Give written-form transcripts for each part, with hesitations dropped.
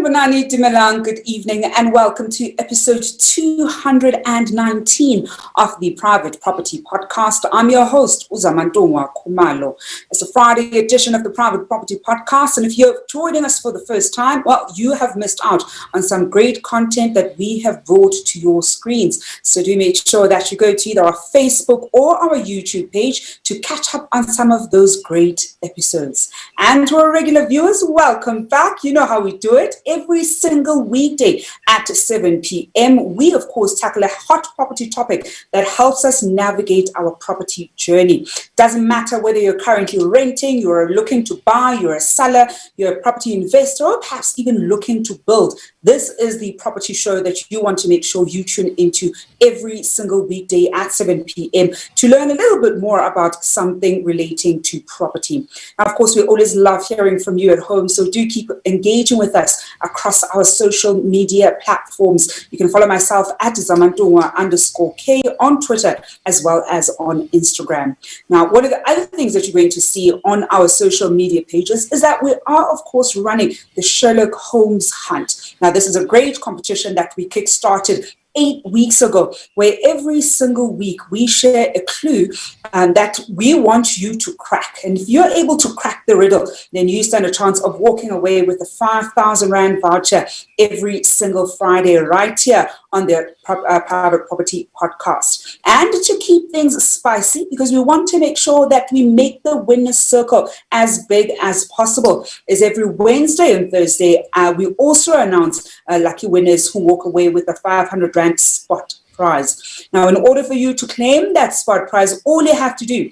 Sanibonani Dumelang, good evening and welcome to episode 219 of the Private Property Podcast. I'm your host, Uzamantungwa Khumalo. It's a Friday edition of the Private Property Podcast, and if you're joining us for the first time, well, you have missed out on some great content that we have brought to your screens. So do make sure that you go to either our Facebook or our YouTube page to catch up on some of those great episodes. And to our regular viewers, welcome back. You know how we do it. Every single weekday at 7 p.m., we, of course, tackle a hot property topic that helps us navigate our property journey. Doesn't matter whether you're currently renting, you're looking to buy, you're a seller, you're a property investor, or perhaps even looking to build. This is the property show that you want to make sure you tune into every single weekday at 7 p.m. to learn a little bit more about something relating to property. Now, of course, we always love hearing from you at home, so do keep engaging with us across our social media platforms. You can follow myself at Zamantungwa_K on Twitter as well as on Instagram. Now, one of the other things that you're going to see on our social media pages is that we are, of course, running the Sherlock Holmes hunt. Now, this is a great competition that we kickstarted 8 weeks ago, where every single week we share a clue that we want you to crack. And if you're able to crack the riddle, then you stand a chance of walking away with a 5,000 Rand voucher every single Friday right here on the Private Property Podcast. And to keep things spicy, because we want to make sure that we make the winner's circle as big as possible, is every Wednesday and Thursday, we also announce lucky winners who walk away with a 500 Rand spot prize. Now, in order for you to claim that spot prize, all you have to do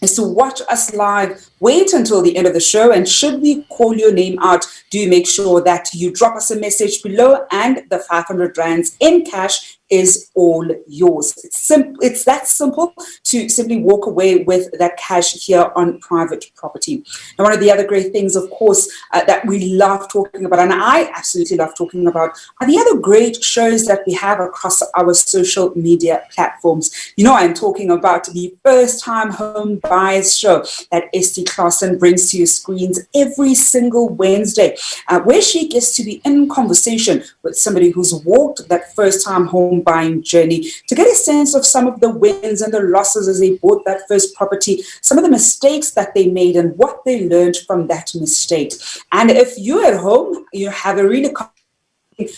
is to watch us live, wait until the end of the show, and should we call your name out, do make sure that you drop us a message below, and the 500 Rands in cash is all yours. It's that simple to simply walk away with that cash here on Private Property. Now, one of the other great things, of course, that we love talking about, and I absolutely love talking about, are the other great shows that we have across our social media platforms. You know, I'm talking about the First Time Home Buyers Show that Esty Claassen brings to your screens every single Wednesday, where she gets to be in conversation with somebody who's walked that first-time home buying journey to get a sense of some of the wins and the losses as they bought that first property, some of the mistakes that they made and what they learned from that mistake. And if you at home, you have a really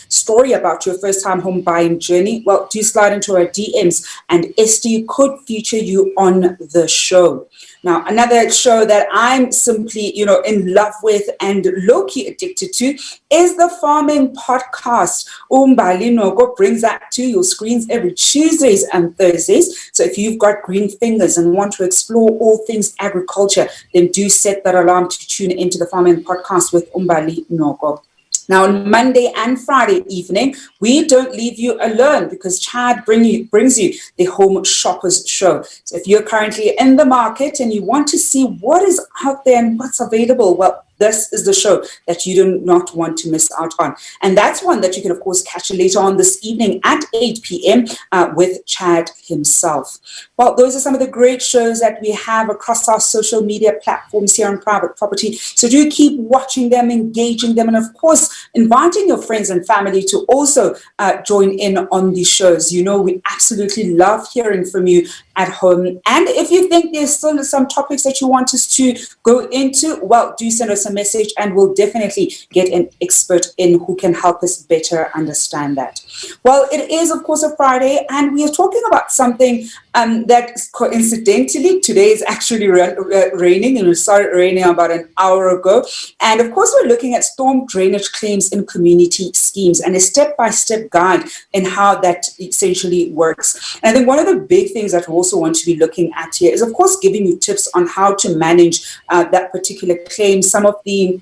story about your first-time home buying journey, well, do slide into our DMs and Esty could feature you on the show. Now, another show that I'm simply, in love with and low-key addicted to is the Farming Podcast. Umbali Nogo brings that to your screens every Tuesdays and Thursdays. So if you've got green fingers and want to explore all things agriculture, then do set that alarm to tune into the Farming Podcast with Umbali Nogo. Now, on Monday and Friday evening, we don't leave you alone because Chad brings you the Home Shoppers Show. So if you're currently in the market and you want to see what is out there and what's available, well, this is the show that you do not want to miss out on. And that's one that you can, of course, catch later on this evening at 8 p.m. With Chad himself. Well, those are some of the great shows that we have across our social media platforms here on Private Property. So do keep watching them, engaging them, and, of course, inviting your friends and family to also join in on these shows. You know, we absolutely love hearing from you at home. And if you think there's still some topics that you want us to go into, well, do send us a message and we'll definitely get an expert in who can help us better understand that. Well, it is, of course, a Friday, and we are talking about something that coincidentally today is actually raining, and it started raining about an hour ago. And of course, we're looking at storm drainage claims in community schemes and a step-by-step guide in how that essentially works. And I think one of the big things that we also want to be looking at here is, of course, giving you tips on how to manage that particular claim. Some of the,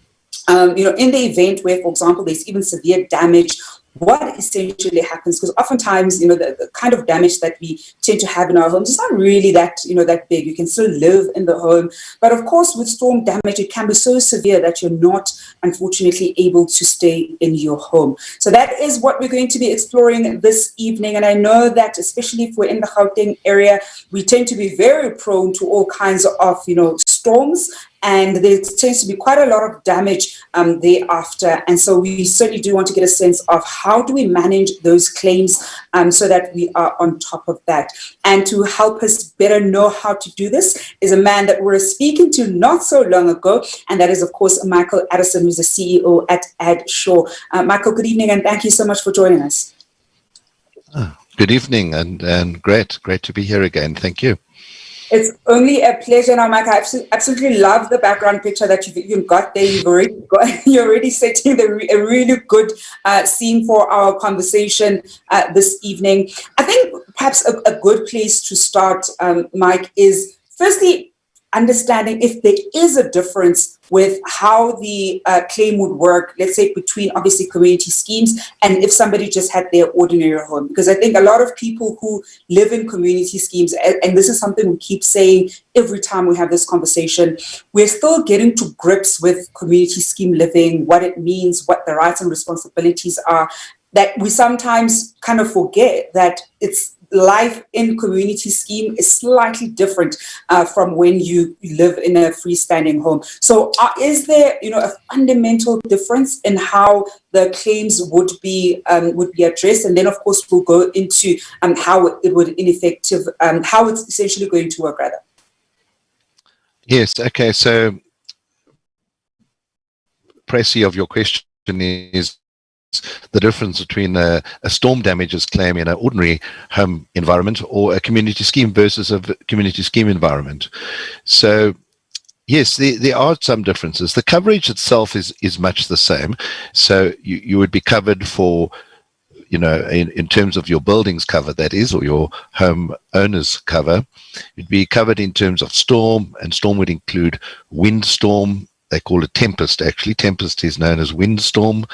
in the event where, for example, there's even severe damage, what essentially happens, because oftentimes, the kind of damage that we tend to have in our homes is not really that, that big. You can still live in the home. But of course, with storm damage, it can be so severe that you're not, unfortunately, able to stay in your home. So that is what we're going to be exploring this evening. And I know that, especially if we're in the Gauteng area, we tend to be very prone to all kinds of, storms, and there tends to be quite a lot of damage thereafter. And so we certainly do want to get a sense of how do we manage those claims so that we are on top of that. And to help us better know how to do this is a man that we were speaking to not so long ago, and that is, of course, Michael Addison, who's the CEO at Addsure. Michael, good evening, and thank you so much for joining us. Good evening, and great to be here again. Thank you. It's only a pleasure now, Mike. I absolutely love the background picture that you've got there. You're already setting a really good scene for our conversation this evening. I think perhaps a good place to start, Mike, is firstly understanding if there is a difference with how the claim would work, let's say between obviously community schemes and if somebody just had their ordinary home. Because I think a lot of people who live in community schemes, and this is something we keep saying every time we have this conversation, we're still getting to grips with community scheme living, what it means, what the rights and responsibilities are, that we sometimes kind of forget that it's life in community scheme is slightly different from when you live in a freestanding home. So is there, a fundamental difference in how the claims would be addressed? And then, of course, we'll go into how it would how it's essentially going to work, rather. Yes. Okay. So, précis of your question is the difference between a storm damages claim in an ordinary home environment or a community scheme versus a community scheme environment. So yes, there are some differences. The coverage itself is much the same. So you would be covered for, in terms of your building's cover, that is, or your home owner's cover. You'd be covered in terms of storm, and storm would include windstorm. They call it tempest, actually. Tempest is known as windstorm.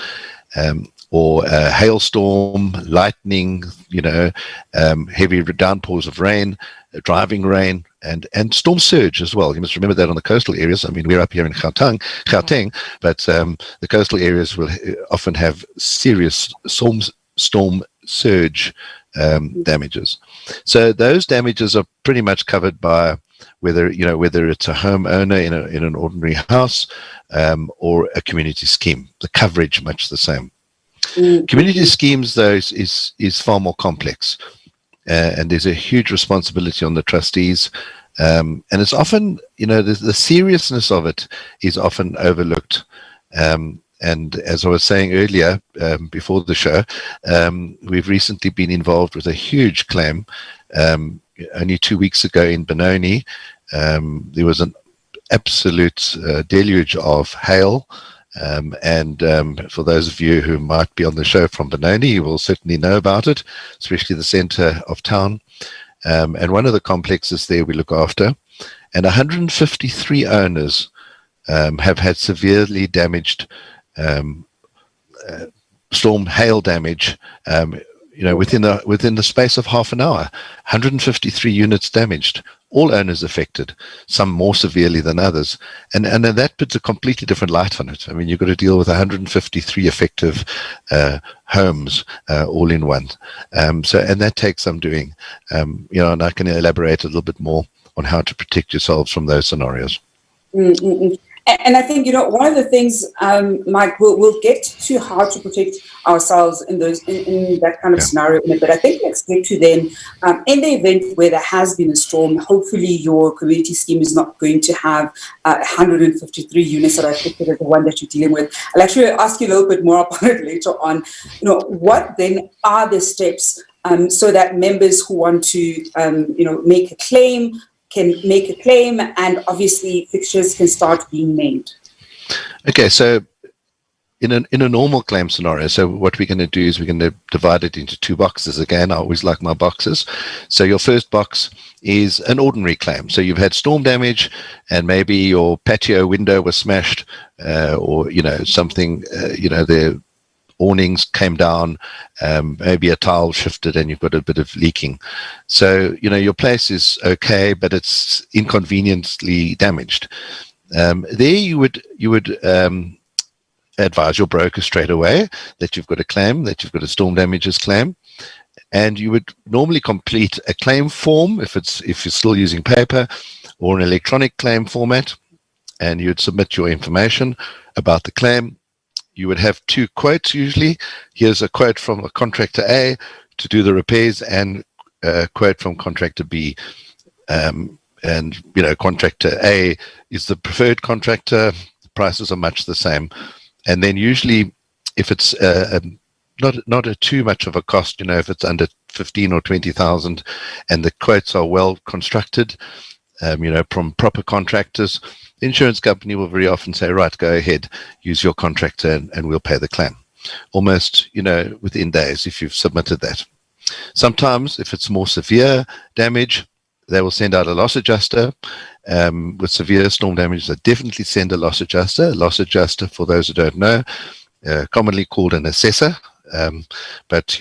Or hailstorm, lightning, heavy downpours of rain, driving rain, and storm surge as well. You must remember that on the coastal areas. I mean, we're up here in Gauteng, but the coastal areas will often have serious storm surge damages. So those damages are pretty much covered by whether it's a homeowner in an ordinary house or a community scheme. The coverage much the same. Mm-hmm. Community schemes, though, is far more complex, and there's a huge responsibility on the trustees, and it's often, the seriousness of it is often overlooked. And as I was saying earlier, before the show, we've recently been involved with a huge claim. Only 2 weeks ago in Benoni, there was an absolute deluge of hail. And for those of you who might be on the show from Benoni, you will certainly know about it, especially the center of town. And one of the complexes there we look after, and 153 owners have had severely damaged storm hail damage, within the space of half an hour. 153 units damaged, all owners affected, some more severely than others, and that puts a completely different light on it. I mean, you've got to deal with 153 effective homes all in one. And that takes some doing. And I can elaborate a little bit more on how to protect yourselves from those scenarios. Mm-mm. And I think, one of the things, Mike, we'll get to how to protect ourselves in that kind of scenario in a bit. I think let's get to then, in the event where there has been a storm, hopefully your community scheme is not going to have 153 units that are affected as the one that you're dealing with. I'll actually ask you a little bit more about it later on. What then are the steps so that members who want to, make a claim can make a claim, and obviously fixtures can start being made? Okay, so in a normal claim scenario, so what we're going to do is we're going to divide it into two boxes. Again, I always like my boxes. So your first box is an ordinary claim. So you've had storm damage, and maybe your patio window was smashed, or something. The awnings came down, maybe a tile shifted, and you've got a bit of leaking. So, your place is okay, but it's inconveniently damaged. There you would advise your broker straight away that you've got a claim, that you've got a storm damages claim, and you would normally complete a claim form if you're still using paper, or an electronic claim format, and you'd submit your information about the claim. You would have two quotes usually. Here's a quote from a contractor A to do the repairs, and a quote from contractor B. And contractor A is the preferred contractor. The prices are much the same. And then usually, if it's not too much of a cost, if it's under 15 or 20,000, and the quotes are well constructed, from proper contractors, the insurance company will very often say, right, go ahead, use your contractor, and we'll pay the claim. Almost, within days if you've submitted that. Sometimes, if it's more severe damage, they will send out a loss adjuster. With severe storm damage, they definitely send a loss adjuster. A loss adjuster, for those who don't know, commonly called an assessor. But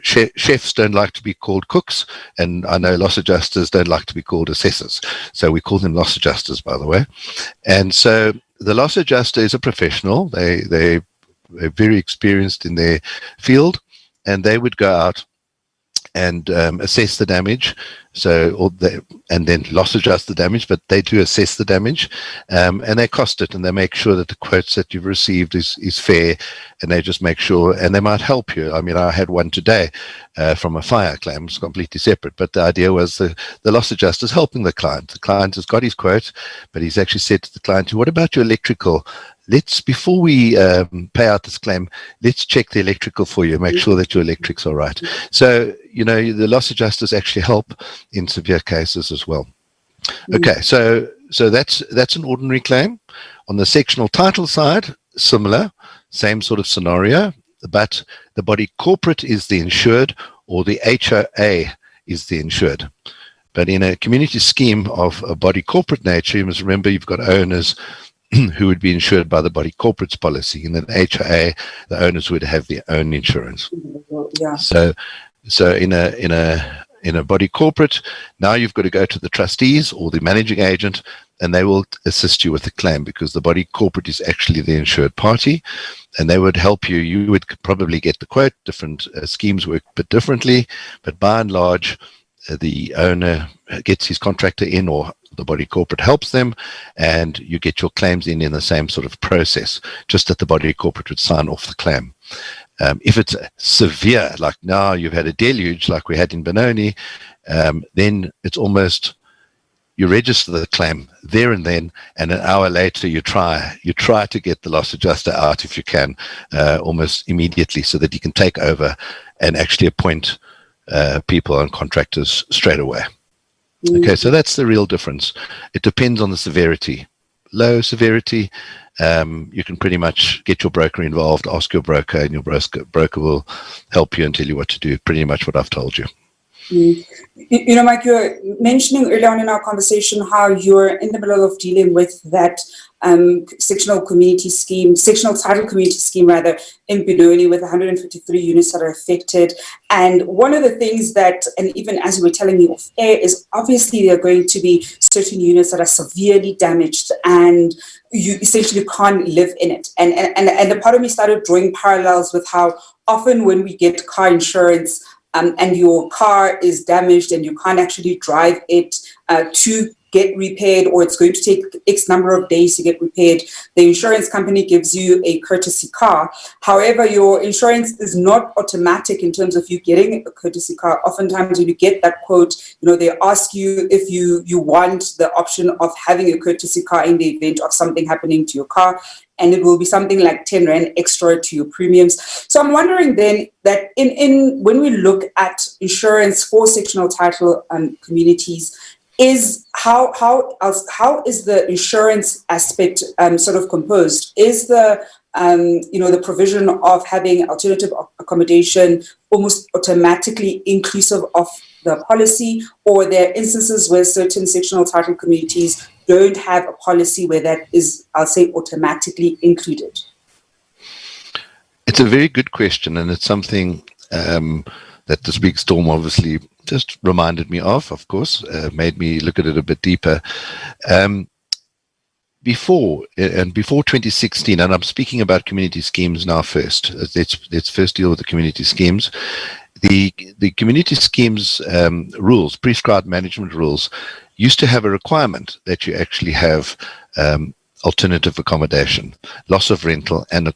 chefs don't like to be called cooks, and I know loss adjusters don't like to be called assessors. So we call them loss adjusters, by the way. And so the loss adjuster is a professional. They're very experienced in their field, and they would go out and assess the damage, and then loss adjust the damage, but they do assess the damage, and they cost it, and they make sure that the quotes that you've received is fair, and they just make sure, and they might help you. I mean, I had one today from a fire claim. It's completely separate, but the idea was the loss adjuster is helping the client. The client has got his quote, but he's actually said to the client, what about your electrical? Before we pay out this claim, let's check the electrical for you, make sure that your electric's all right. So, the loss adjusters actually help in severe cases as well. Okay, so that's an ordinary claim. On the sectional title side, similar, same sort of scenario, but the body corporate is the insured, or the HOA is the insured. But in a community scheme of a body corporate nature, you must remember you've got owners who would be insured by the body corporate's policy. In an HOA, the owners would have their own insurance. Yeah. So in a body corporate, now you've got to go to the trustees or the managing agent, and they will assist you with the claim, because the body corporate is actually the insured party, and they would help you. You would probably get the quote. Different schemes work a bit differently, but by and large, the owner gets his contractor in, or the body corporate helps them, and you get your claims in the same sort of process, just that the body corporate would sign off the claim. If it's severe, like now you've had a deluge like we had in Benoni, then it's almost, you register the claim there and then, and an hour later you try to get the loss adjuster out if you can, almost immediately, so that you can take over and actually appoint people and contractors straight away. Okay, so that's the real difference. It depends on the severity. Low severity, you can pretty much get your broker involved, ask your broker, and your broker will help you and tell you what to do, pretty much what I've told you. Mike, you were mentioning earlier on in our conversation how you're in the middle of dealing with that sectional title community scheme rather, in Benoni, with 153 units that are affected. And one of the things that, and even as you were telling me off air, is obviously there are going to be certain units that are severely damaged, and you essentially can't live in it. And the part of me started drawing parallels with how often when we get car insurance, and your car is damaged and you can't actually drive it to get repaired, or it's going to take X number of days to get repaired, the insurance company gives you a courtesy car. However, your insurance is not automatic in terms of you getting a courtesy car. Oftentimes when you get that quote, they ask you if you want the option of having a courtesy car in the event of something happening to your car, and it will be something like 10 Rand extra to your premiums. So I'm wondering then that in when we look at insurance for sectional title communities, is how is the insurance aspect sort of composed? Is the the provision of having alternative accommodation almost automatically inclusive of the policy, or there are instances where certain sectional title communities don't have a policy where that is, I'll say, automatically included? It's a very good question, and it's something that this big storm obviously just reminded me of course, made me look at it a bit deeper. Before 2016, and I'm speaking about community schemes now first. Let's first deal with the community schemes. The community schemes rules, prescribed management rules, used to have a requirement that you actually have alternative accommodation, loss of rental, and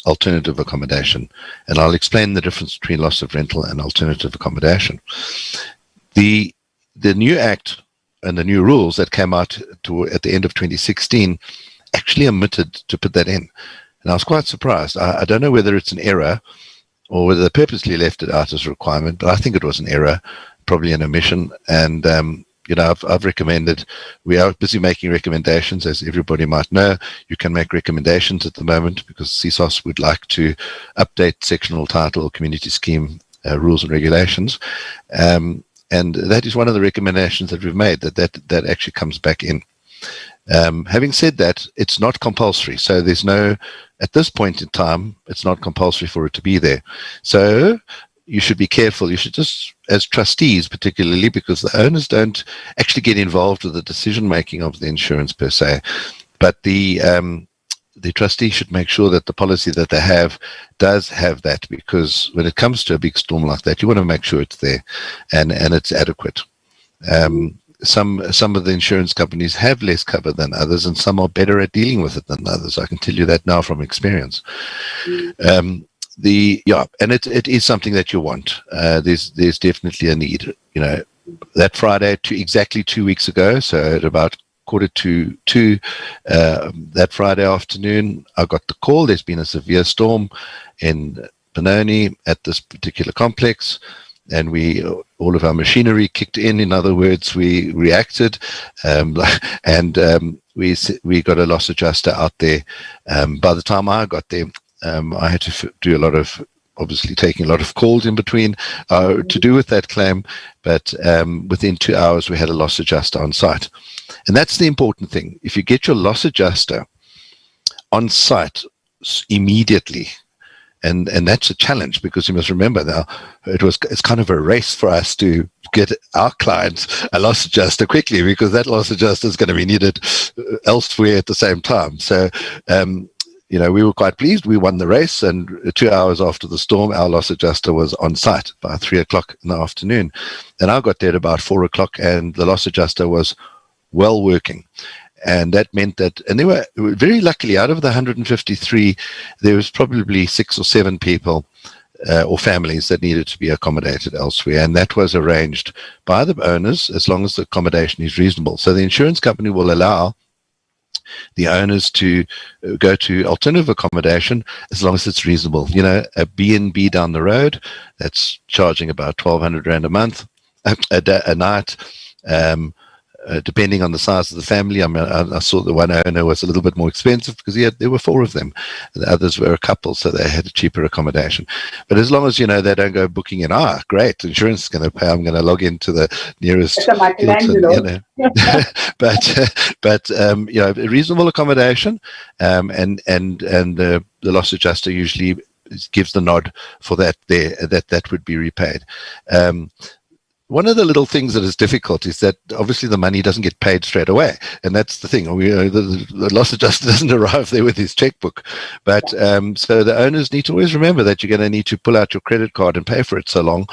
alternative accommodation. And I'll explain the difference between loss of rental and alternative accommodation. The new act and the new rules that came out at the end of 2016 actually omitted to put that in. And I was quite surprised. I don't know whether it's an error or whether they purposely left it out as a requirement, but I think it was an error, probably an omission. And I've recommended, we are busy making recommendations, as everybody might know. You can make recommendations at the moment because CSOS would like to update sectional title or community scheme rules and regulations. And that is one of the recommendations that we've made, that actually comes back in. Having said that, it's not compulsory. So there's no, at this point in time, it's not compulsory for it to be there. So you should be careful. You should just, as trustees particularly, because the owners don't actually get involved with the decision making of the insurance per se, but the trustee should make sure that the policy that they have does have that, because when it comes to a big storm like that, you want to make sure it's there and it's adequate. Some of the insurance companies have less cover than others, and some are better at dealing with it than others. I can tell you that now from experience. And it is something that you want. There's definitely a need. That Friday, exactly 2 weeks ago, so at about 1:45 that Friday afternoon, I got the call. There's been a severe storm in Benoni at this particular complex, and all of our machinery kicked in. In other words, we reacted, we got a loss adjuster out there. By the time I got there, I had to do a lot of, obviously taking a lot of calls in between to do with that claim, but within 2 hours we had a loss adjuster on site. And that's the important thing. If you get your loss adjuster on site immediately, and that's a challenge, because you must remember now, it's kind of a race for us to get our clients a loss adjuster quickly, because that loss adjuster is going to be needed elsewhere at the same time. So we were quite pleased. We won the race, and 2 hours after the storm, our loss adjuster was on site by 3:00 in the afternoon. And I got there at about 4:00, and the loss adjuster was well working. And that meant that, and they were very luckily, out of the 153, there was probably 6 or 7 people or families that needed to be accommodated elsewhere. And that was arranged by the owners as long as the accommodation is reasonable. So the insurance company will allow the owners to go to alternative accommodation as long as it's reasonable. A B&B down the road, that's charging about 1,200 Rand a month, a night. Depending on the size of the family. I saw the one owner was a little bit more expensive because there were 4 of them. The others were a couple, so they had a cheaper accommodation. But as long as, they don't go booking in, great, insurance is going to pay, I'm going to log into the nearest Hilton, but reasonable accommodation, and the loss adjuster usually gives the nod for that that would be repaid. One of the little things that is difficult is that obviously the money doesn't get paid straight away, and that's the thing. The loss adjuster doesn't arrive there with his checkbook, but so the owners need to always remember that you're going to need to pull out your credit card and pay for it so long,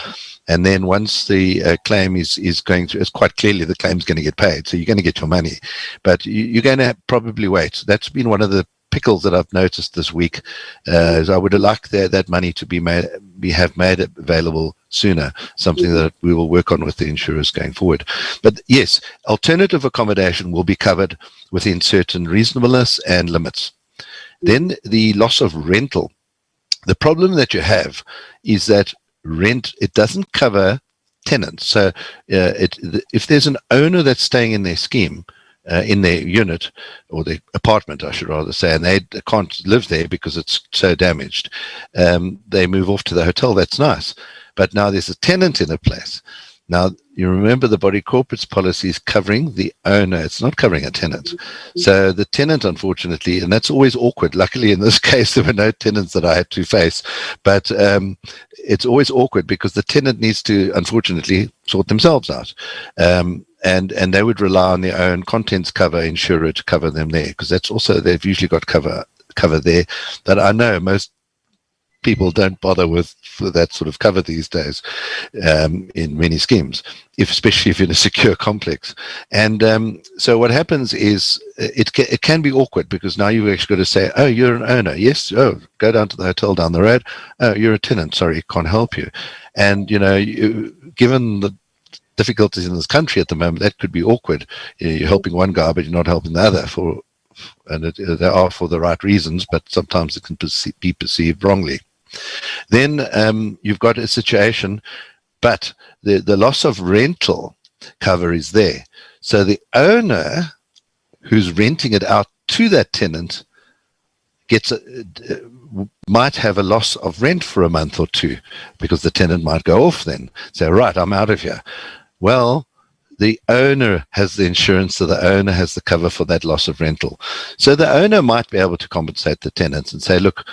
and then once the claim is going through, it's quite clearly the claim's going to get paid, so you're going to get your money, but you're going to probably wait. That's been one of the pickles that I've noticed this week. Is I would like that money to be made available sooner, something that we will work on with the insurers going forward. But yes, alternative accommodation will be covered within certain reasonableness and limits. Then the loss of rental. The problem that you have is that it doesn't cover tenants. So if there's an owner that's staying in their scheme, in their unit, or their apartment, I should rather say, and they can't live there because it's so damaged, they move off to the hotel. That's nice. But now there's a tenant in a place. Now, you remember the body corporates policy is covering the owner. It's not covering a tenant. So the tenant, unfortunately, and that's always awkward. Luckily, in this case, there were no tenants that I had to face. But it's always awkward because the tenant needs to, unfortunately, sort themselves out. And they would rely on their own contents cover insurer to cover them there, because that's also, they've usually got cover there. But I know most people don't bother with that sort of cover these days in many schemes, especially if you're in a secure complex. And so what happens is it can be awkward, because now you've actually got to say, oh, you're an owner. Yes. Oh, go down to the hotel down the road. Oh, you're a tenant. Sorry, can't help you. And, given the difficulties in this country at the moment, that could be awkward. You're helping one guy, but you're not helping the other, they are for the right reasons, but sometimes it can be perceived wrongly. Then you've got a situation, but the loss of rental cover is there. So the owner who's renting it out to that tenant might have a loss of rent for a month or two, because the tenant might go off then. Say, right, I'm out of here. Well, the owner has the insurance, so the owner has the cover for that loss of rental. So the owner might be able to compensate the tenants and say, look,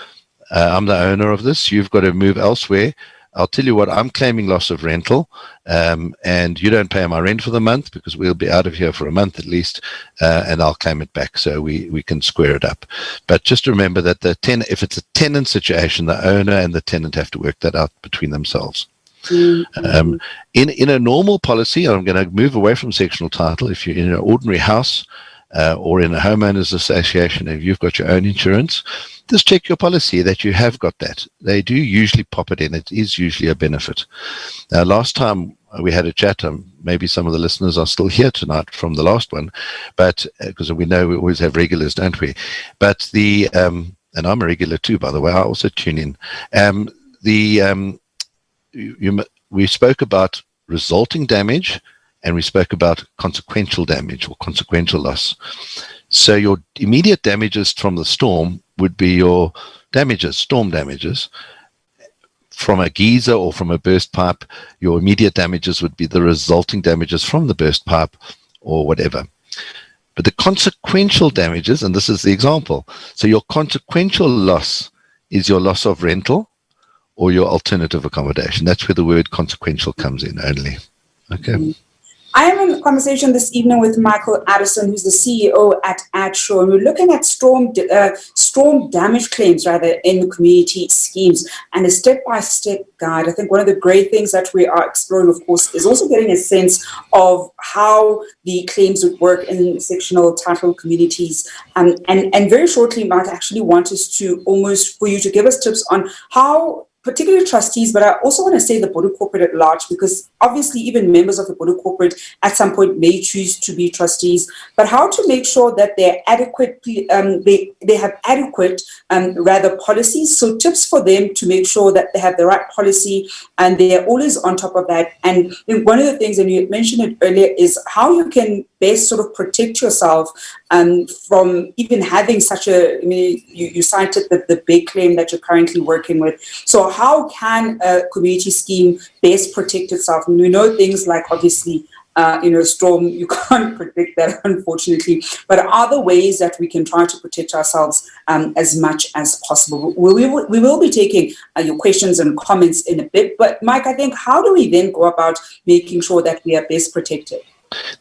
I'm the owner of this. You've got to move elsewhere. I'll tell you what, I'm claiming loss of rental, and you don't pay my rent for the month, because we'll be out of here for a month at least, and I'll claim it back, so we can square it up. But just remember that if it's a tenant situation, the owner and the tenant have to work that out between themselves. In a normal policy, I'm going to move away from sectional title. If you're in an ordinary house or in a homeowners association, if you've got your own insurance, just check your policy that you have got that. They do usually pop it in. It is usually a benefit. Now, last time we had a chat, maybe some of the listeners are still here tonight from the last one, but because we know we always have regulars, don't we? But and I'm a regular too, by the way. I also tune in. We spoke about resulting damage, and we spoke about consequential damage or consequential loss. So your immediate damages from the storm would be your damages, storm damages. From a geyser or from a burst pipe, your immediate damages would be the resulting damages from the burst pipe or whatever. But the consequential damages, and this is the example, so your consequential loss is your loss of rental or your alternative accommodation. That's where the word consequential comes in only. Okay. I am in a conversation this evening with Michael Addison, who's the CEO at Addsure, and we're looking at storm damage claims, rather, in community schemes, and a step-by-step guide. I think one of the great things that we are exploring, of course, is also getting a sense of how the claims would work in sectional title communities. And very shortly, Mike, I actually want us to for you to give us tips on how, particularly trustees, but I also want to say the Board of Corporate at large, because obviously even members of the Board of Corporate at some point may choose to be trustees, but how to make sure that they're adequately, they have adequate rather policies. So tips for them to make sure that they have the right policy and they're always on top of that. And one of the things, and you mentioned it earlier, is how you can best sort of protect yourself from even having such a, you cited the big claim that you're currently working with. So how can a community scheme best protect itself? And we know things like, obviously, storm, you can't predict that, unfortunately, but are there ways that we can try to protect ourselves as much as possible? We will be taking your questions and comments in a bit, but Mike, I think, how do we then go about making sure that we are best protected?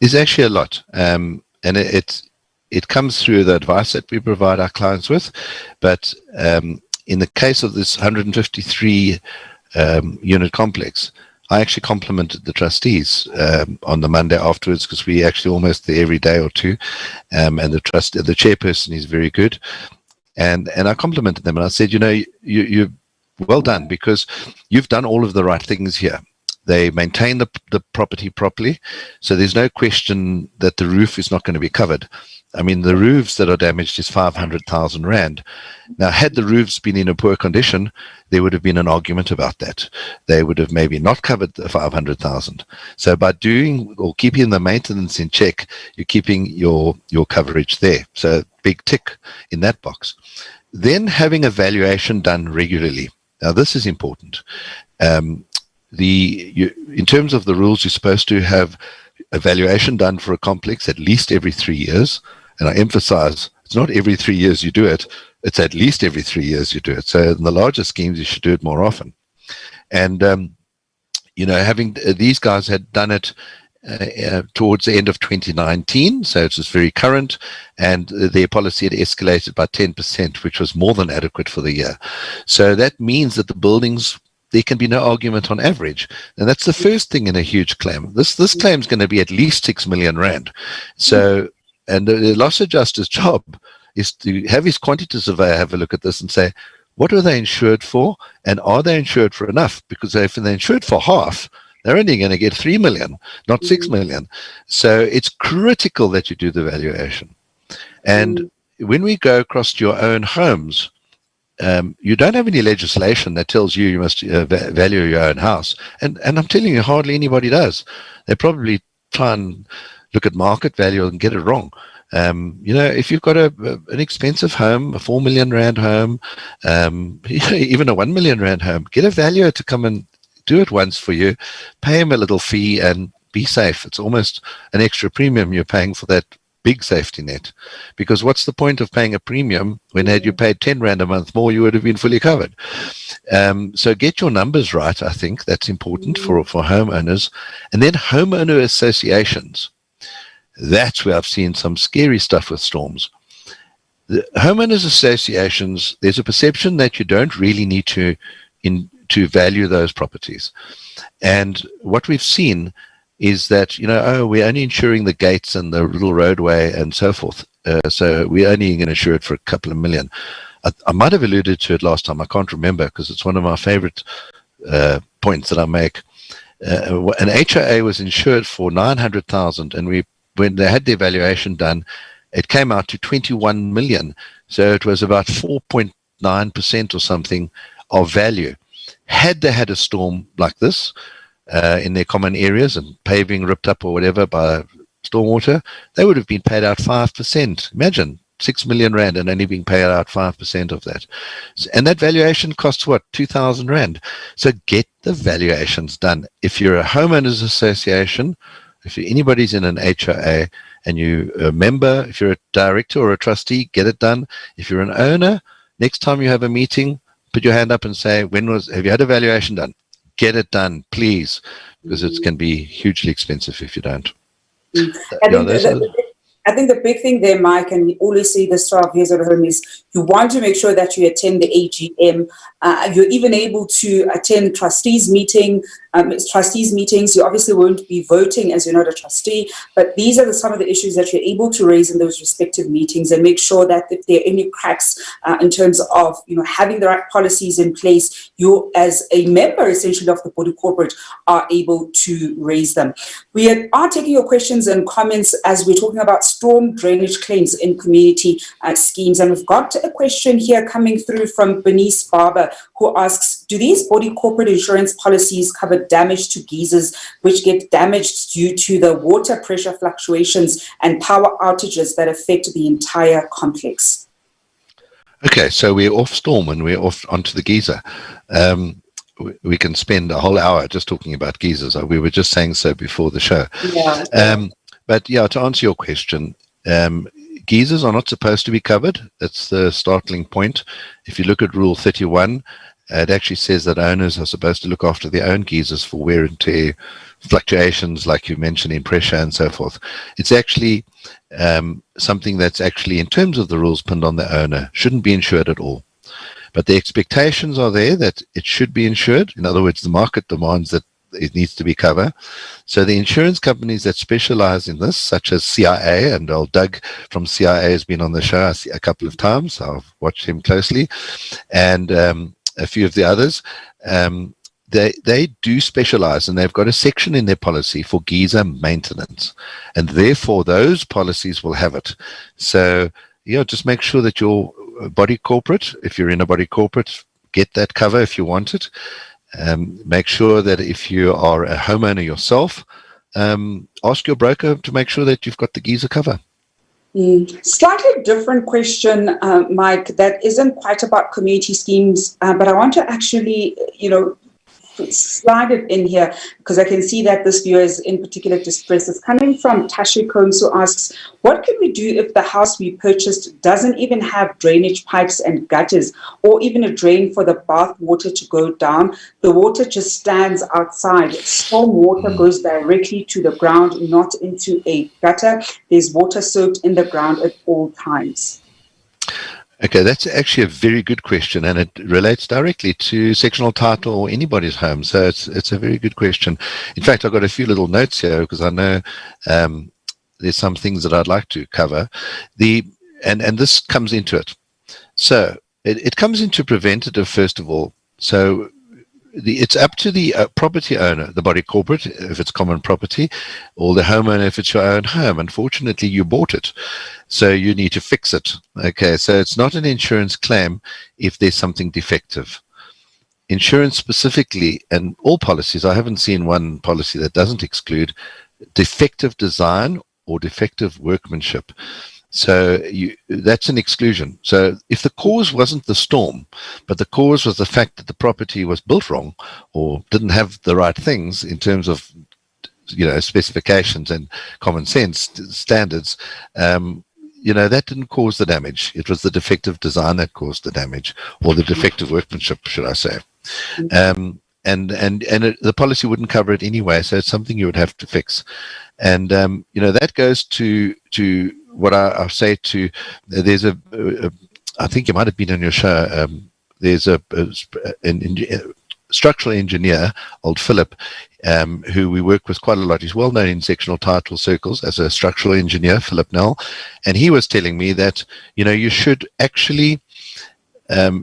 There's actually a lot, and it comes through the advice that we provide our clients with, but in the case of this 153 unit complex, I actually complimented the trustees on the Monday afterwards, because we actually almost there every day or two, and the chairperson is very good, and I complimented them, and I said, you're well done, because you've done all of the right things here. They maintain the property properly, so there's no question that the roof is not going to be covered. I mean, the roofs that are damaged is 500,000 Rand. Now, had the roofs been in a poor condition, there would have been an argument about that. They would have maybe not covered the 500,000. So by doing or keeping the maintenance in check, you're keeping your coverage there. So big tick in that box. Then having a valuation done regularly. Now, this is important. In terms of the rules, you're supposed to have a valuation done for a complex at least every 3 years. And I emphasize, it's not every 3 years you do it, it's at least every 3 years you do it. So in the larger schemes, you should do it more often. And, having these guys had done it towards the end of 2019, so it was very current, and their policy had escalated by 10%, which was more than adequate for the year. So that means that the buildings, there can be no argument on average, and that's the first thing in a huge claim. This claim is going to be at least 6 million rand. So, and the loss adjuster's job is to have his quantity surveyor have a look at this and say, what are they insured for, and are they insured for enough? Because if they're insured for half, they're only going to get 3 million, not 6 million. So it's critical that you do the valuation. And when we go across to your own homes, you don't have any legislation that tells you must value your own house. And I'm telling you, hardly anybody does. They probably try and look at market value and get it wrong. If you've got an expensive home, a 4 million rand home, even a 1 million rand home, get a valuer to come and do it once for you, pay him a little fee and be safe. It's almost an extra premium you're paying for that big safety net. Because what's the point of paying a premium when had you paid 10 rand a month more, you would have been fully covered. So get your numbers right. I think that's important for homeowners. And then homeowner associations. That's where I've seen some scary stuff with storms. The homeowners associations, there's a perception that you don't really need to value those properties. And what we've seen is that, we're only insuring the gates and the little roadway and so forth. So we're only going to insure it for a couple of million. I might have alluded to it last time. I can't remember because it's one of my favorite points that I make. An HOA was insured for 900,000, and when they had the evaluation done, it came out to 21 million. So it was about 4.9% or something of value. Had they had a storm like this in their common areas and paving ripped up or whatever by stormwater, they would have been paid out 5%. Imagine 6 million rand and only being paid out 5% of that. And that valuation costs what? 2,000 rand. So get the valuations done. If you're a homeowners association, if anybody's in an HOA and you're a member, if you're a director or a trustee, get it done. If you're an owner, next time you have a meeting, put your hand up and say, have you had a valuation done? Get it done, please, because it can be hugely expensive if you don't. I think the big thing there, Mike, and we always say this to our viewers at home, is you want to make sure that you attend the AGM. You're even able to attend trustees meetings. You obviously won't be voting as you're not a trustee, but these are some of the issues that you're able to raise in those respective meetings, and make sure that if there are any cracks in terms of having the right policies in place, you as a member essentially of the body corporate are able to raise them. We are taking your questions and comments as we're talking about storm drainage claims in community schemes, and we've got a question here coming through from Bernice Barber, who asks, do these body corporate insurance policies cover damage to geysers which get damaged due to the water pressure fluctuations and power outages that affect the entire complex? Okay, so we're off storm and we're off onto the geyser. We can spend a whole hour just talking about geysers. We were just saying so before the show. Yeah. But yeah, to answer your question, geysers are not supposed to be covered. That's the startling point. If you look at Rule 31, it actually says that owners are supposed to look after their own geysers for wear and tear, fluctuations like you mentioned in pressure and so forth. It's actually something that's actually, in terms of the rules, pinned on the owner. Shouldn't be insured at all. But the expectations are there that it should be insured. In other words, the market demands that it needs to be covered. So the insurance companies that specialize in this, such as CIA, and old Doug from CIA has been on the show a couple of times. I've watched him closely, and a few of the others, they do specialize, and they've got a section in their policy for geyser maintenance, and therefore those policies will have it. So just make sure that your body corporate, if you're in a body corporate, get that cover if you want it. Make sure that if you are a homeowner yourself, ask your broker to make sure that you've got the geyser cover. Slightly different question, Mike, that isn't quite about community schemes, but I want to actually, slide it in here because I can see that this viewer is in particular distress. It's coming from Tashi Combs, who asks, what can we do if the house we purchased doesn't even have drainage pipes and gutters or even a drain for the bath water to go down? The water just stands outside. Storm water goes directly to the ground, not into a gutter. There's water soaked in the ground at all times. Okay, that's actually a very good question, and it relates directly to sectional title or anybody's home. So it's a very good question. In fact, I've got a few little notes here because I know there's some things that I'd like to cover. And this comes into it. So it comes into preventative first of all. So it's up to the property owner, the body corporate, if it's common property, or the homeowner if it's your own home. Unfortunately, you bought it, so you need to fix it. Okay, so it's not an insurance claim if there's something defective. Insurance specifically, and all policies, I haven't seen one policy that doesn't exclude defective design or defective workmanship. So that's an exclusion. So if the cause wasn't the storm, but the cause was the fact that the property was built wrong or didn't have the right things in terms of, specifications and common sense standards, that didn't cause the damage. It was the defective design that caused the damage, or the defective workmanship, should I say. And the policy wouldn't cover it anyway, so it's something you would have to fix. And that goes to what I say to. There's I think you might have been on your show. There's a structural engineer, old Philip, who we work with quite a lot. He's well known in sectional title circles as a structural engineer, Philip Nell, and he was telling me that you should actually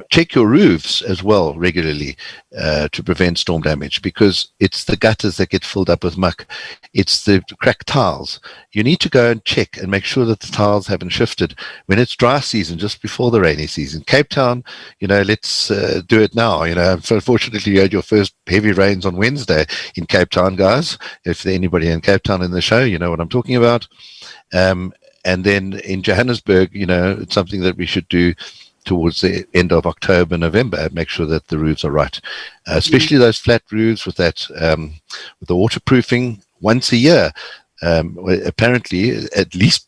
check your roofs as well regularly to prevent storm damage, because it's the gutters that get filled up with muck. It's the cracked tiles. You need to go and check and make sure that the tiles haven't shifted when it's dry season, just before the rainy season. Cape Town, let's do it now. Unfortunately, you had your first heavy rains on Wednesday in Cape Town, guys. If there's anybody in Cape Town in the show, you know what I'm talking about. And then in Johannesburg, it's something that we should do towards the end of October, November, make sure that the roofs are right, especially those flat roofs with that with the waterproofing once a year. Apparently, at least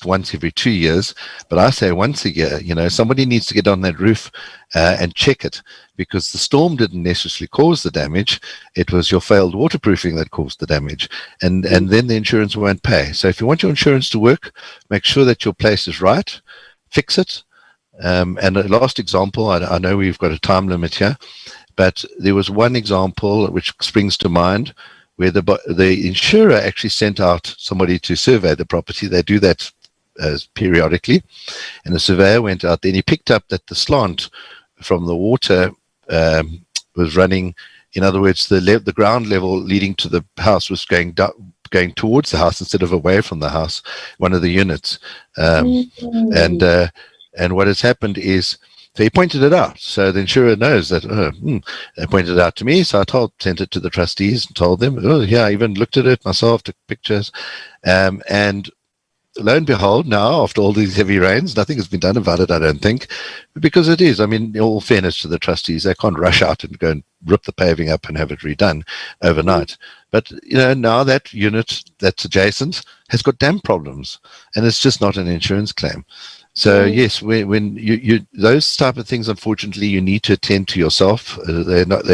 once every 2 years, but I say once a year. Somebody needs to get on that roof and check it, because the storm didn't necessarily cause the damage. It was your failed waterproofing that caused the damage, and then the insurance won't pay. So if you want your insurance to work, make sure that your place is right, fix it. And a last example, I know we've got a time limit here, but there was one example which springs to mind where the insurer actually sent out somebody to survey the property. They do that periodically, and the surveyor went out there and he picked up that the slant from the water was running. In other words, the ground level leading to the house was going towards the house instead of away from the house, one of the units. And what has happened is, so he pointed it out. So the insurer knows that. They pointed it out to me, so I sent it to the trustees and told them. I even looked at it myself, took pictures, and lo and behold, now after all these heavy rains, nothing has been done about it, I don't think, because it is. I mean, in all fairness to the trustees, they can't rush out and go and rip the paving up and have it redone overnight. But now that unit that's adjacent has got dam problems, and it's just not an insurance claim. So yes, when you those type of things, unfortunately, you need to attend to yourself. They're not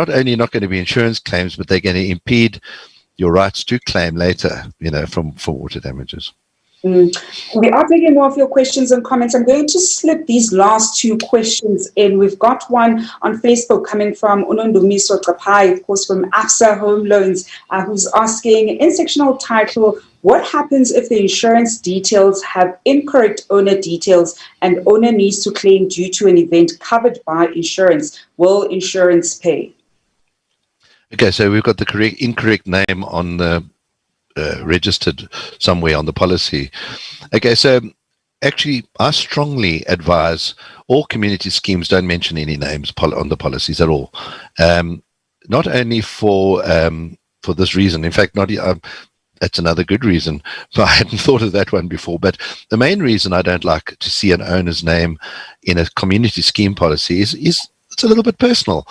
only not going to be insurance claims, but they're going to impede your rights to claim later, for water damages. We are taking more of your questions and comments. I'm going to slip these last two questions in. We've got one on Facebook coming from Unondumiso Kapai, of course, from Addsure Home Loans, who's asking, in sectional title, what happens if the insurance details have incorrect owner details and owner needs to claim due to an event covered by insurance? Will insurance pay? Okay, so we've got the incorrect name on the registered somewhere on the policy. Okay, so actually I strongly advise all community schemes don't mention any names on the policies at all. Not only for this reason, in fact, that's another good reason. So I hadn't thought of that one before. But the main reason I don't like to see an owner's name in a community scheme policy is it's a little bit personal.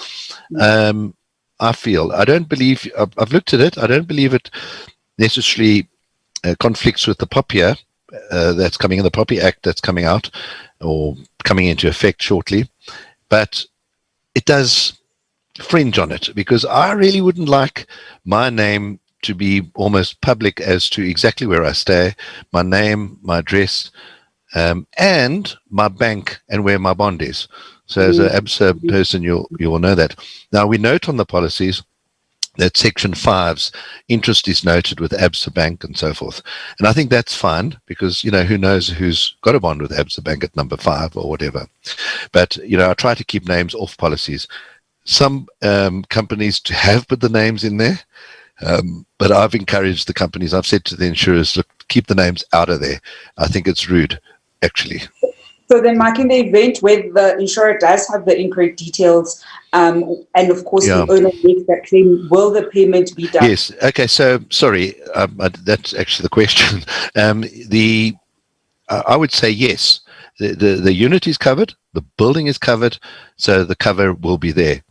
I feel. I don't believe, I've looked at it, I don't believe it necessarily conflicts with the POPIA that's coming in, the POPI Act that's coming out or coming into effect shortly, but it does fringe on it, because I really wouldn't like my name to be almost public as to exactly where I stay, my name, my address, and my bank and where my bond is. So as an Addsure person, you will know that. Now, we note on the policies that Section 5's interest is noted with Addsure Bank and so forth. And I think that's fine, because, you know, who knows who's got a bond with Addsure Bank at number 5 or whatever. But, you know, I try to keep names off policies. Some companies have put the names in there, but I've encouraged the companies, I've said to the insurers, look, keep the names out of there. I think it's rude, actually. So then, Mike, in the event where the insurer does have the incorrect details, and of course the owner makes that claim, will the payment be done? Yes. Okay. So, sorry, that's actually the question. I would say yes. The unit is covered, the building is covered, so the cover will be there.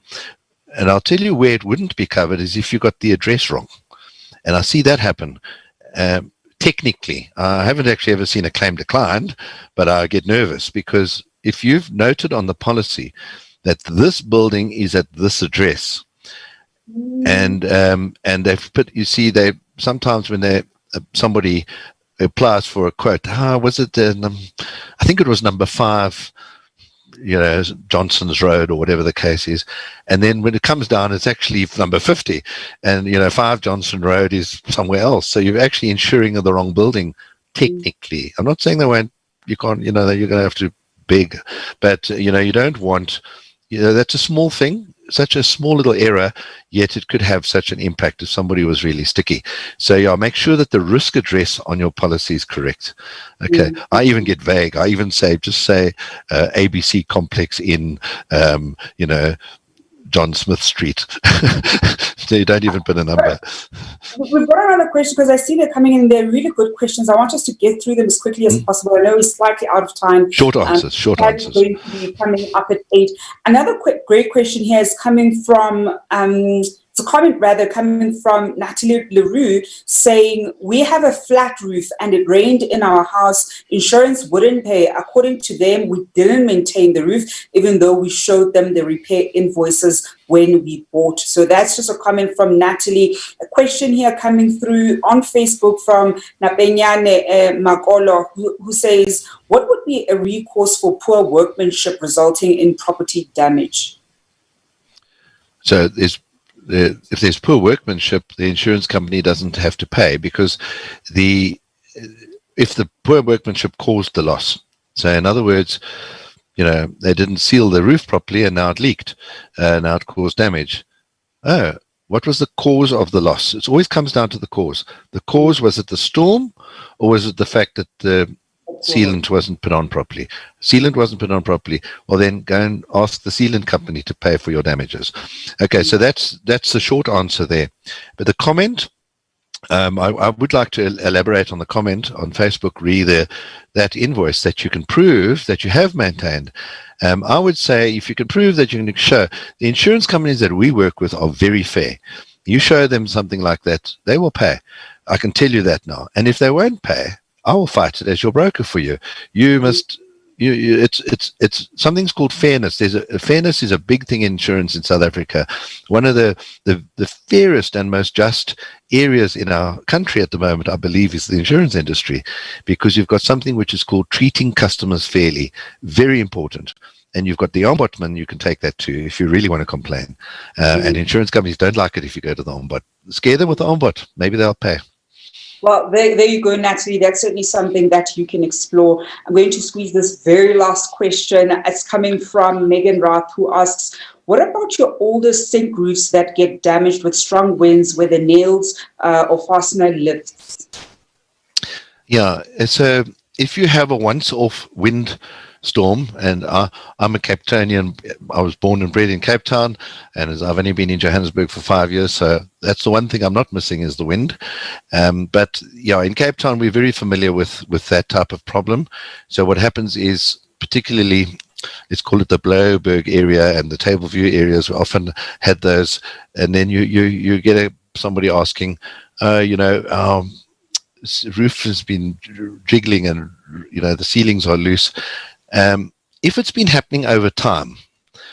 And I'll tell you where it wouldn't be covered is if you got the address wrong. And I see that happen. Technically, I haven't actually ever seen a claim declined, but I get nervous, because if you've noted on the policy that this building is at this address, and they've put, you see, they sometimes when somebody applies for a quote, was it? I think it was number 5. You know, Johnson's Road or whatever the case is, and then when it comes down, it's actually number 50, and you know, 5 Johnson Road is somewhere else. So you're actually insuring the wrong building. Technically, I'm not saying you can't, you know, that you're going to have to beg, but you know, you don't want, you know, that's a small thing, such a small little error, yet it could have such an impact if somebody was really sticky. So yeah, make sure that the risk address on your policy is correct. Okay. I even get vague. I even say, just say ABC complex in, you know, John Smith Street. So you don't even put a number. We've got another question, because I see they're coming in. They're really good questions. I want us to get through them as quickly as possible. I know we're slightly out of time. Short answers. Short answers. Going to be coming up at 8. Another great question here is coming from it's a comment rather coming from Natalie LaRue, saying, we have a flat roof and it rained in our house. Insurance wouldn't pay. According to them, we didn't maintain the roof, even though we showed them the repair invoices when we bought. So that's just a comment from Natalie. A question here coming through on Facebook from Napenyane Makolo, who says, what would be a recourse for poor workmanship resulting in property damage? So if there's poor workmanship, the insurance company doesn't have to pay, because if the poor workmanship caused the loss, so in other words, you know, they didn't seal the roof properly and now it leaked, now it caused damage. Oh, what was the cause of the loss? It always comes down to the cause. The cause, was it the storm, or was it the fact that the sealant wasn't put on properly? Sealant wasn't put on properly. Well, then go and ask the sealant company to pay for your damages. Okay, so that's the short answer there. But the comment, I would like to elaborate on the comment on Facebook, that invoice that you can prove that you have maintained. I would say if you can prove that you can show, the insurance companies that we work with are very fair. You show them something like that, they will pay. I can tell you that now. And if they won't pay, I will fight it as your broker for you. You must. It's something's called fairness. Fairness is a big thing in insurance in South Africa. One of the fairest and most just areas in our country at the moment, I believe, is the insurance industry, because you've got something which is called treating customers fairly. Very important. And you've got the ombudsman you can take that to if you really want to complain. And insurance companies don't like it if you go to the ombud. Scare them with the ombud. Maybe they'll pay. Well, there you go, Natalie. That's certainly something that you can explore. I'm going to squeeze this very last question. It's coming from Megan Rath, who asks, what about your older sink roofs that get damaged with strong winds where the nails or fastener lifts? Yeah, so if you have a once-off wind storm, and I'm a Cape Townian. I was born and bred in Cape Town, and I've only been in Johannesburg for 5 years, so that's the one thing I'm not missing is the wind. But yeah, in Cape Town we're very familiar with that type of problem. So what happens is, particularly let's call it the Bloberg area and the Tableview areas. We often had those, and then you get somebody asking, our roof has been jiggling, and the ceilings are loose. If it's been happening over time,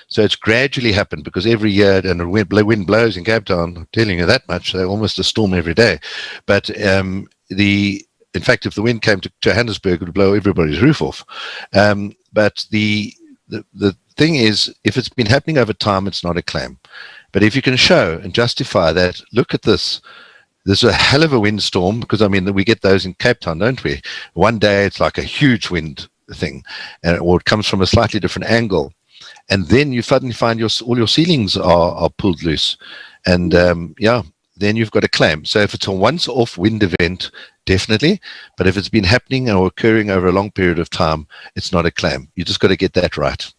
so it's gradually happened, because every year, and the wind blows in Cape Town, I'm telling you that much, they're almost a storm every day. But in fact, if the wind came to Johannesburg, it would blow everybody's roof off. But the thing is, if it's been happening over time, it's not a claim. But if you can show and justify that, look at this. There's a hell of a windstorm, because, we get those in Cape Town, don't we? One day it's like a huge wind thing, or it comes from a slightly different angle. And then you suddenly find all your ceilings are pulled loose. And, then you've got a claim. So if it's a once-off wind event, definitely. But if it's been happening or occurring over a long period of time, it's not a claim. You just got to get that right.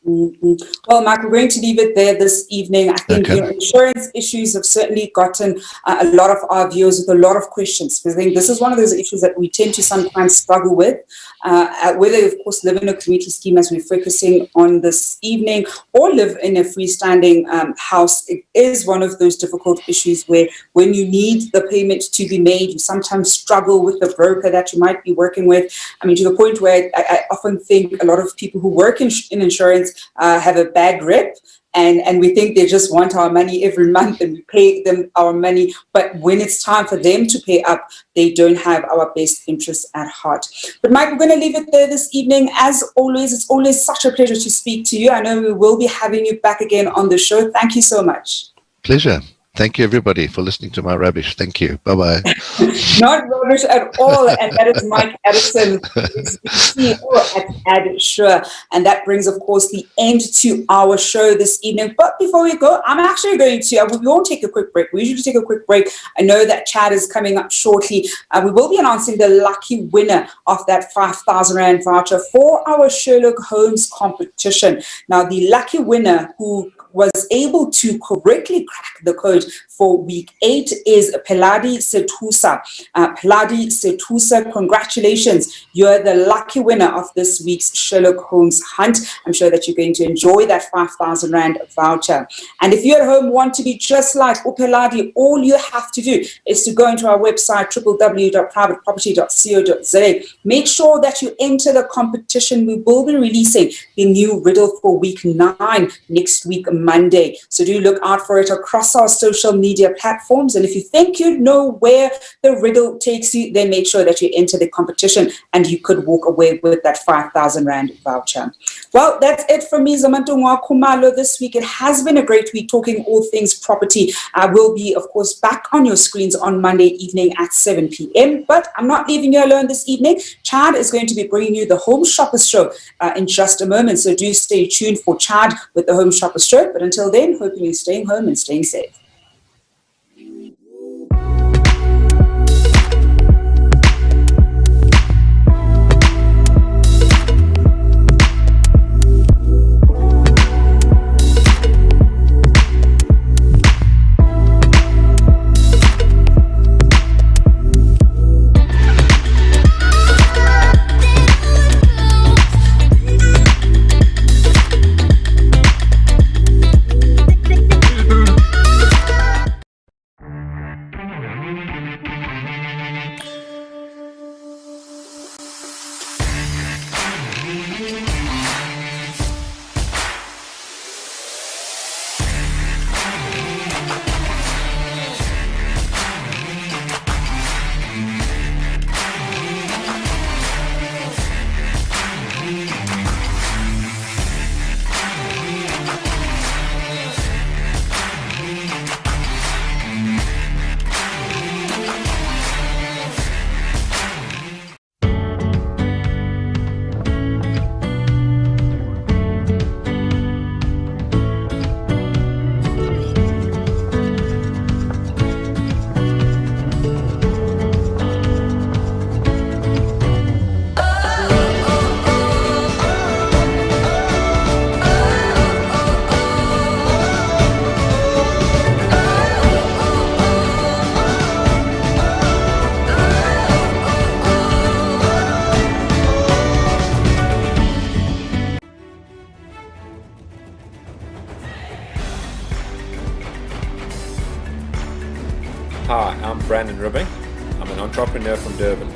Mm-hmm. Well, Mike, we're going to leave it there this evening. I think insurance issues have certainly gotten a lot of our viewers with a lot of questions, because I think this is one of those issues that we tend to sometimes struggle with, whether, of course, live in a community scheme, as we're focusing on this evening, or live in a freestanding house. It is one of those difficult issues where, when you need the payment to be made, you sometimes struggle with the broker that you might be working with. To the point where I often think a lot of people who work in insurance have a bad rep, and we think they just want our money every month, and we pay them our money. But when it's time for them to pay up, they don't have our best interests at heart. But Mike, we're going to leave it there this evening. As always, it's always such a pleasure to speak to you. I know we will be having you back again on the show. Thank you so much. Pleasure. Thank you, everybody, for listening to my rubbish. Thank you. Bye-bye. Not rubbish at all. And that is Mike Addison, CEO at Addsure. And that brings, of course, the end to our show this evening. But before we go, I'm actually going to, we won't take a quick break. We usually take a quick break. I know that Chad is coming up shortly. We will be announcing the lucky winner of that 5,000 Rand voucher for our Sherlock Holmes competition. Now, the lucky winner who was able to correctly crack the code for week 8 is Peladi Setusa. Peladi Setusa, congratulations. You're the lucky winner of this week's Sherlock Holmes hunt. I'm sure that you're going to enjoy that 5,000 Rand voucher. And if you at home want to be just like Peladi, all you have to do is to go into our website, www.privateproperty.co.za. Make sure that you enter the competition. We will be releasing the new riddle for week 9 next week, Monday. So do look out for it across our social media platforms. And if you think you know where the riddle takes you, then make sure that you enter the competition and you could walk away with that 5,000 Rand voucher. Well, that's it from me, Zamantungwa Khumalo, this week. It has been a great week talking all things property. I will be, of course, back on your screens on Monday evening at 7 p.m. But I'm not leaving you alone this evening. Chad is going to be bringing you the Home Shoppers Show in just a moment. So do stay tuned for Chad with the Home Shoppers Show. But until then, hoping you're staying home and staying safe. Hi, I'm Brandon Ribbing. I'm an entrepreneur from Durban.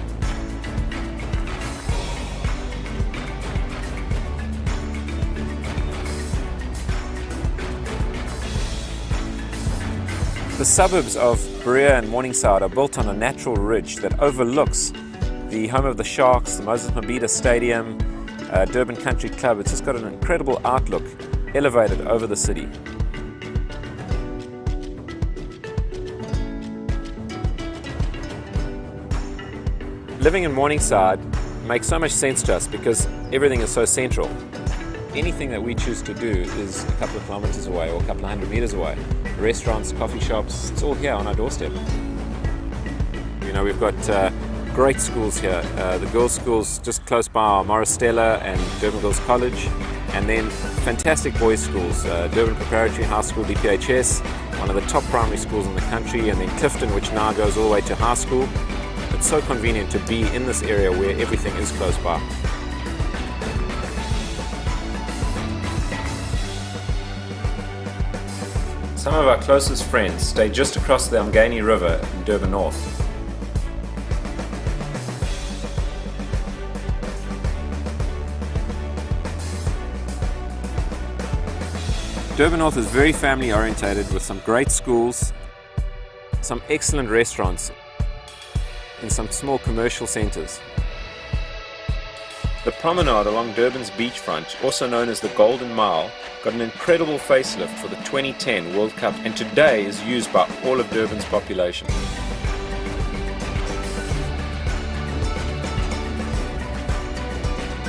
The suburbs of Berea and Morningside are built on a natural ridge that overlooks the home of the Sharks, the Moses Mabhida Stadium, Durban Country Club. It's just got an incredible outlook elevated over the city. Living in Morningside makes so much sense to us because everything is so central. Anything that we choose to do is a couple of kilometers away or a couple of 100 meters away. Restaurants, coffee shops, it's all here on our doorstep. You know, we've got great schools here. The girls' schools just close by are Moristella and Durban Girls College, and then fantastic boys' schools, Durban Preparatory High School, DPHS, one of the top primary schools in the country, and then Clifton, which now goes all the way to high school. It's so convenient to be in this area where everything is close by. Some of our closest friends stay just across the Umgeni River in Durban North. Durban North is very family orientated with some great schools, some excellent restaurants, and some small commercial centres. The promenade along Durban's beachfront, also known as the Golden Mile, got an incredible facelift for the 2010 World Cup and today is used by all of Durban's population.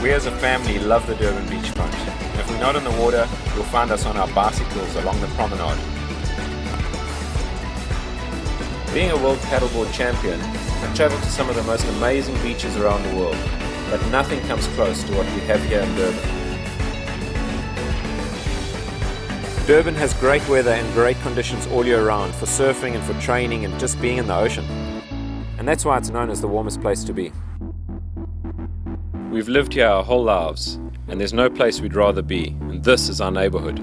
We as a family love the Durban beachfront. If we're not in the water, you'll find us on our bicycles along the promenade. Being a world paddleboard champion, I've travelled to some of the most amazing beaches around the world, but nothing comes close to what we have here in Durban. Durban has great weather and great conditions all year round for surfing and for training and just being in the ocean. And that's why it's known as the warmest place to be. We've lived here our whole lives, and there's no place we'd rather be, and this is our neighbourhood.